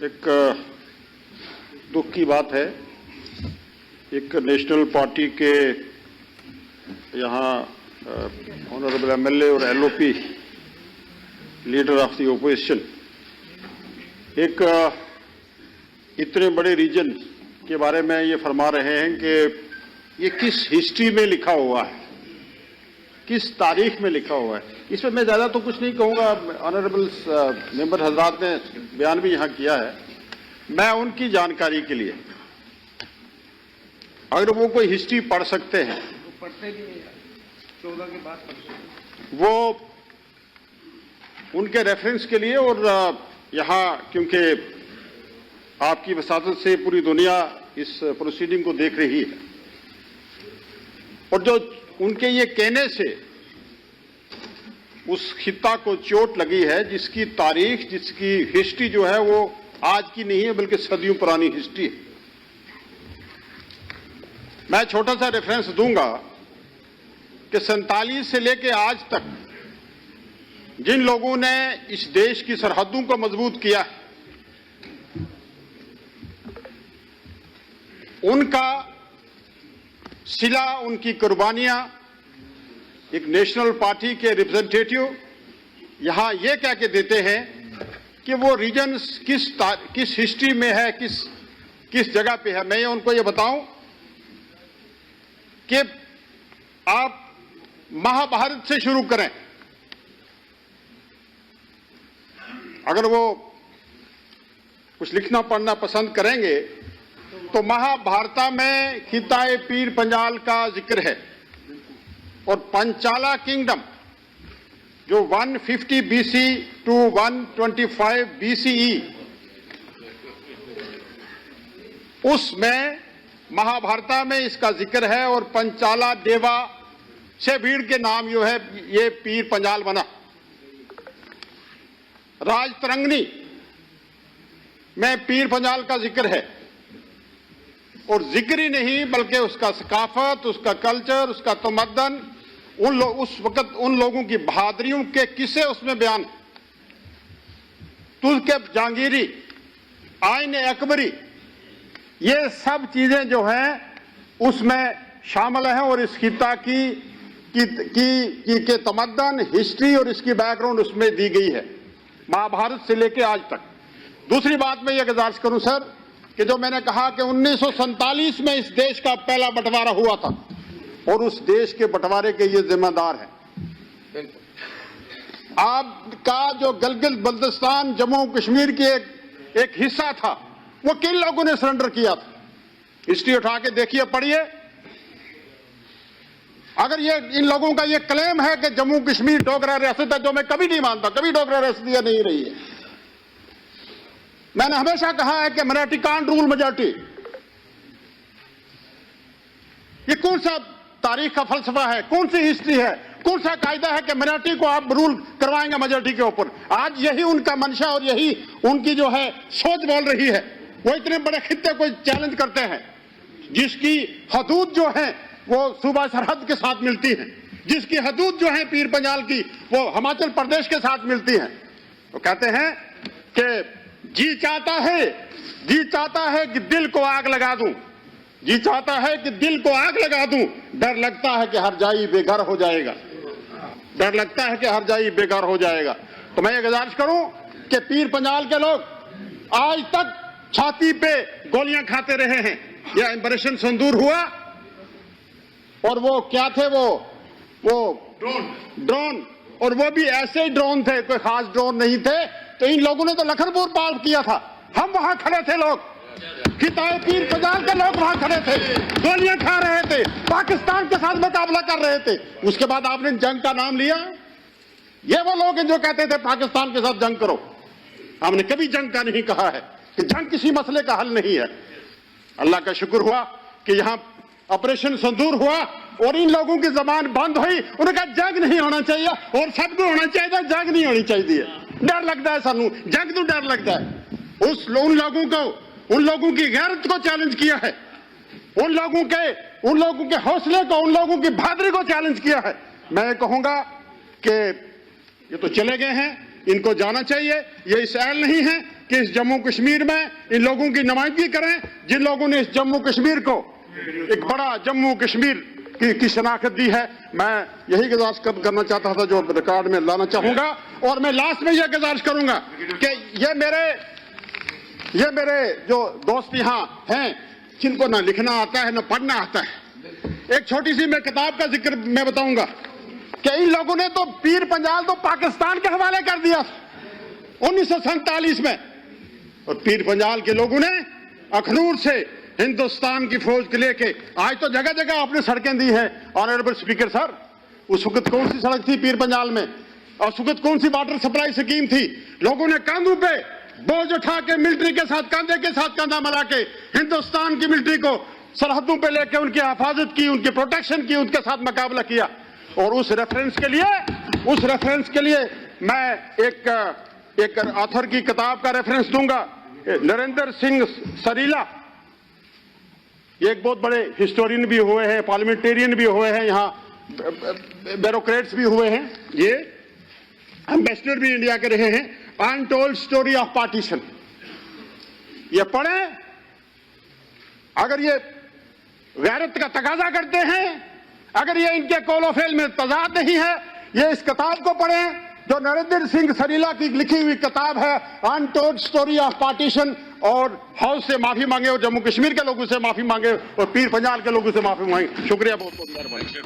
एक दुख की बात है, एक नेशनल पार्टी के यहाँ ऑनरेबल एमएलए और LOP leader of the opposition एक इतने बड़े रीजन के बारे में ये फरमा रहे हैं कि ये किस हिस्ट्री में लिखा हुआ है, किस तारीख में लिखा हुआ है। इसमें मैं ज़्यादा तो कुछ नहीं कहूँगा, ऑनरेबल मेंबर हजरात ने बयान भी यहाँ किया है। मैं उनकी जानकारी के लिए, अगर वो कोई हिस्ट्री पढ़ सकते हैं, पढ़ते भी नहीं, 14 के बाद पढ़ते, वो उनके रेफरेंस के लिए। और यहाँ क्योंकि आपकी वसातत से पूरी दुनिया इस प्रोसीडिंग को देख रही है, और जो उनके ये कहने से उस खित्ता को चोट लगी है, जिसकी तारीख, जिसकी हिस्ट्री जो है वो आज की नहीं है बल्कि सदियों पुरानी हिस्ट्री है। मैं छोटा सा रेफरेंस दूंगा कि 47 से लेकर आज तक जिन लोगों ने इस देश की सरहदों को मजबूत किया, उनका सिला, उनकी कुर्बानियां एक नेशनल पार्टी के रिप्रेजेंटेटिव यहां यह कह के देते हैं कि वो रीजन किस हिस्ट्री में है, किस जगह पे है। मैं उनको ये बताऊं कि आप महाभारत से शुरू करें, अगर वो कुछ लिखना पढ़ना पसंद करेंगे तो महाभारत में खिताए पीर पंजाल का जिक्र है, और पंचाला किंगडम जो 150 बीसी टू 125 बीसीई, उसमें महाभारत में इसका जिक्र है। और पंचाला देवा से भीड़ के नाम जो है ये पीर पंजाल बना। राजतरंगिणी में पीर पंजाल का जिक्र है, और जिक्र ही नहीं बल्कि उसका सकाफत, उसका कल्चर, उसका तमद्दन, उस वक्त उन लोगों की बहादुरियों के किस्से उसमें बयान, तुर्क जहांगीरी, आइन अकबरी, ये सब चीजें जो हैं उसमें शामिल हैं। और इस खित्ता के तमद्दन, हिस्ट्री और इसकी बैकग्राउंड उसमें दी गई है, महाभारत से लेकर आज तक। दूसरी बात मैं ये गुजारिश करूं सर कि जो मैंने कहा कि 1947 में इस देश का पहला बंटवारा हुआ था, और उस देश के बंटवारे के ये जिम्मेदार हैं। आपका जो गिलगित बल्तिस्तान, जम्मू कश्मीर की एक हिस्सा था, वो किन लोगों ने सरेंडर किया था? हिस्ट्री उठा के देखिए, पढ़िए। अगर ये इन लोगों का ये क्लेम है कि जम्मू कश्मीर डोगरा रियासत है, जो मैं कभी नहीं मानता, कभी डोगरा रियासत यह नहीं रही है। मैंने हमेशा कहा है कि मराठी कांट रूल मेजॉरिटी। ये कौन सा तारीख का फलसफा है, कौन सी हिस्ट्री है, कौन सा कायदा है कि मराठी को आप रूल करवाएंगे मेजॉरिटी के ऊपर? आज यही उनका मंशा और यही उनकी जो है सोच बोल रही है। वो इतने बड़े खित्ते को चैलेंज करते हैं जिसकी हदूद जो है वो सूबा सरहद के साथ मिलती है, जिसकी हदूद जो है पीर पंजाल की वो हिमाचल प्रदेश के साथ मिलती है। वो कहते हैं कि जी चाहता है कि दिल को आग लगा दूं, जी चाहता है कि दिल को आग लगा दूं, डर लगता है कि हर जाई बेघर हो जाएगा, डर लगता है कि हर जाई बेघर हो जाएगा। तो मैं ये गुजारिश करूं कि पीर पंजाल के लोग आज तक छाती पे गोलियां खाते रहे हैं। यह ऑपरेशन सिंदूर हुआ, और वो क्या थे, वो ड्रोन, और वो भी ऐसे ही ड्रोन थे, कोई खास ड्रोन नहीं थे। तो इन लोगों ने तो लखनपुर पार किया था, हम वहां खड़े थे, लोग खिताए पीर पंजाल के लोग वहां खड़े थे, गोलियां खा रहे थे, पाकिस्तान के साथ मुकाबला कर रहे थे। उसके बाद आपने जंग का नाम लिया। ये वो लोग हैं जो कहते थे पाकिस्तान के साथ जंग करो। हमने कभी जंग का नहीं कहा है कि जंग किसी मसले का हल नहीं है। अल्लाह का शुक्र हुआ कि यहां ऑपरेशन सिंदूर हुआ और इन लोगों की जबान बंद हुई। उन्होंने कहा जंग नहीं होना चाहिए, और सबको होना चाहिए, जंग नहीं होनी चाहिए। डर लगता है सानू, जंग तो डर लगता है। उन लोगों की गैरत को चैलेंज किया है, उन लोगों के हौसले को, उन लोगों की बहादुरी को चैलेंज किया है। मैं कहूंगा कि ये तो चले गए हैं, इनको जाना चाहिए। ये इस अहल नहीं है कि इस जम्मू कश्मीर में इन लोगों की नुमाइंदगी करें जिन लोगों ने इस जम्मू कश्मीर को एक बड़ा जम्मू कश्मीर की शनाख्त दी है। मैं यही गुजारिश करना चाहता था जो रिकॉर्ड में लाना चाहूंगा। और मैं लास्ट में यह गुजारिश करूंगा कि ये मेरे जो दोस्त यहाँ हैं जिनको ना लिखना आता है ना पढ़ना आता है, एक छोटी सी मैं किताब का जिक्र मैं बताऊंगा कि इन लोगों ने तो पीर पंजाल तो पाकिस्तान के हवाले कर दिया 1947 में, और पीर पंजाल के लोगों ने अखनूर से हिंदुस्तान की फौज के लेके आज तो जगह जगह आपने सड़कें दी है। ऑनरेबल स्पीकर सर, उस वक्त कौन सी सड़क थी पीर पंजाल में, और उस वक्त कौन सी वाटर सप्लाई स्कीम थी? लोगों ने कांधों पे बोझ उठा के मिलिट्री के साथ कंधे के साथ कंधा मिला के हिंदुस्तान की मिलिट्री को सरहदों पे लेके उनकी हिफाजत की, उनकी प्रोटेक्शन की, उनके साथ मुकाबला किया। और उस रेफरेंस के लिए मैं एक ऑथर की किताब का रेफरेंस दूंगा, नरेंद्र सिंह सरीला। ये एक बहुत बड़े हिस्टोरियन भी हुए हैं, पार्लियामेंटेरियन भी हुए हैं, यहाँ ब्यूरोक्रेट्स भी हुए हैं, ये एम्बेसडर भी इंडिया के रहे हैं। अनटोल्ड स्टोरी ऑफ पार्टीशन, ये पढ़ें। अगर ये गैरत का तकाजा करते हैं, अगर ये इनके कौलो-फेल में तजाद नहीं है, ये इस किताब को पढ़ें जो नरेंद्र सिंह सरीला की लिखी हुई किताब है अनटोल्ड स्टोरी ऑफ पार्टीशन, और हाउस से माफी मांगे और जम्मू कश्मीर के लोगों से माफी मांगे और पीर पंजाल के लोगों से माफी मांगे। शुक्रिया, बहुत बहुत मेहरबानी।